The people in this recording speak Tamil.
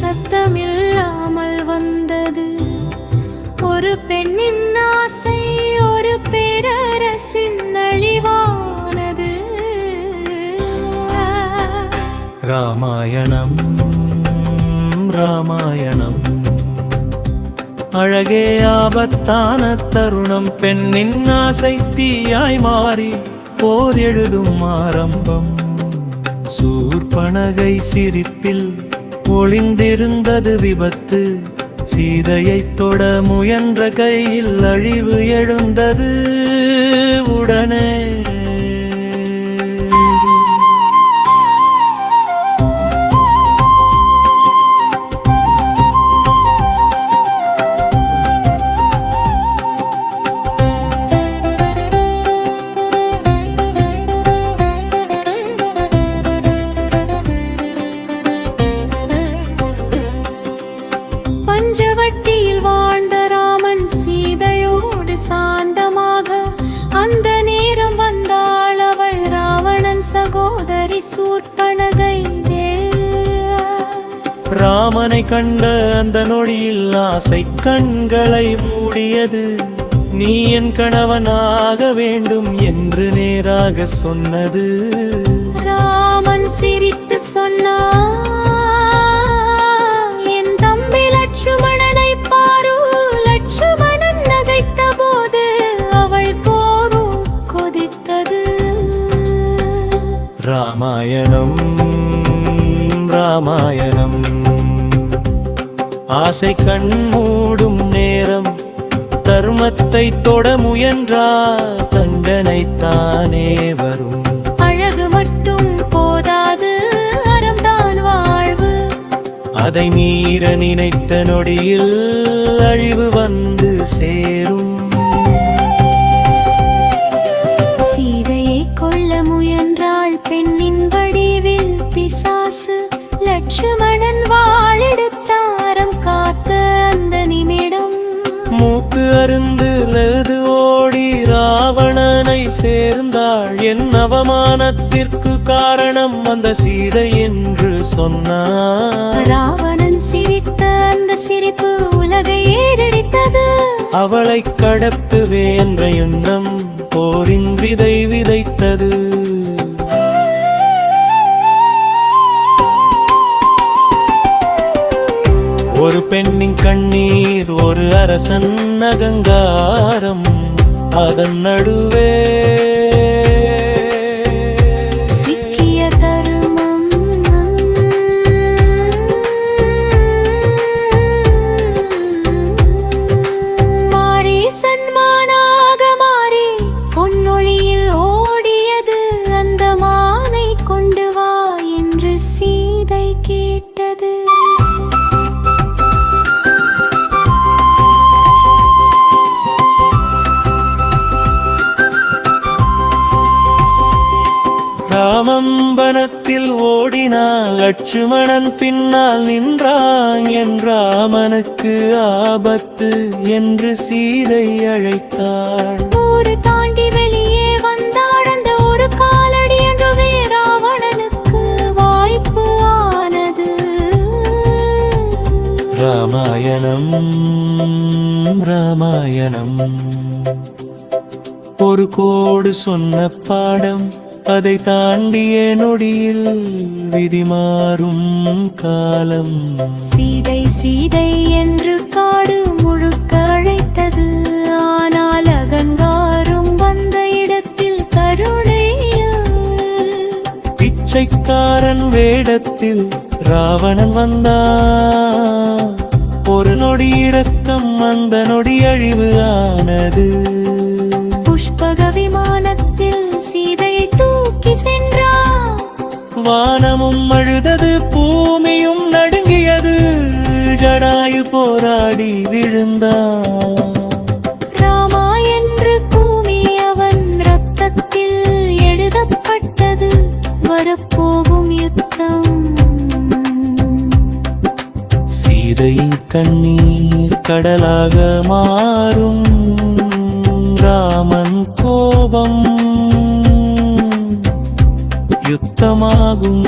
சத்தமில்லாமல் வந்தது. ஒரு பெண்ணின் ஆசை ஒரு பேரரசின் அழிவானது. ராமாயணம் ராமாயணம் அழகே ஆபத்தான தருணம். பெண்ணின் ஆசை தீயாய் மாறி போர் எழுதும் ஆரம்பம். சூர்பனகை சிரிப்பில் ஒளிந்திருந்தது விபத்து. சீதையை தொட முயன்ற கையில் அழிவு எழுந்தது. உடனே பஞ்சவட்டியில் வாழ்ந்த ராமன் சீதையோடு சாந்தமாக. அந்த நேரம் வந்தாள் அவள் ராவணன் சகோதரி சூர்பனகை. ராமனை கண்ட அந்த நொடியில் ஆசை கண்களை மூடியது. நீ என் கணவனாக வேண்டும் என்று நேராக சொன்னது. ராமன் சிரித்து சொன்னான், லட்சுமணனை பாரு. லட்சுமணன் நகைத்த போது அவள் போரும் கொதித்தது. ராமாயணம் ராமாயணம் ஆசை கண் மூடும் நேரம். தர்மத்தை தொட முயன்றால் தண்டனை தானே வரும். அழகு மட்டும் போதாது, அறம்தான் வாழ்வு. அதை மீற நினைத்த நொடியில் அழிவு வந்து சேரும். சீதையை கொல்ல முயன்றாள் பெண்ணின் வடிவில் பிசாசு. லட்சுமணன் வாழெடுத்தாரம் காத்த அந்த நிமிடம். மூக்கு அருந்து லது ஓடி ராவணனை சேர்ந்தாள். என் அவமானத்திற்கு காரணம் அந்த சீதை என்று சொன்னார். ராவணன் சிரித்த அந்த சிரிப்பு உலகை ஏறடித்தது. அவளை கடத்துவே என்ற எண்ணம் போரின் விதை விதைத்தது. ஒரு பெண்ணின் கண்ணீர் ஒரு அரசன் அகங்காரம். அதன் நடுவே ராமம்பனத்தில் ஓடினாள். லட்சுமணன் பின்னால் நின்றான். என் ராமனுக்கு ஆபத்து என்று சீதை அழைத்தாள். ஊரு தாண்டி வெளியே வந்தாள். அந்த ஒரு காலடி என்றுவே ராவணனுக்கு வாய்ப்பு ஆனது. ராமாயணம் ராமாயணம் ஒரு கோடு சொன்ன பாடம். அதை தாண்டிய நொடியில் விதி மாறும் காலம். சீதை சீதை என்று காடு முழுக்க அழைத்தது. ஆனால் அகங்காரம் வந்த இடத்தில் கருணை. பிச்சைக்காரன் வேடத்தில் ராவணன் வந்தான். ஒரு நொடி இரக்கம், அந்த நொடி அழிவு ஆனது. புஷ்பக விமானத்தில் சீதையை தூக்கி சென்றார். வானமும் அழுதது, பூமியும் நடுங்கியது. ஜடாயு போராடி விழுந்தான். ராமா என்று பூமி அவன் ரத்தத்தில் எழுதப்பட்டது. வரப்போகும் யுத்தம். சீதையின் கண்ணீர் கடலாக மாறும். ராமன் கோபம் யுத்தமாகும்.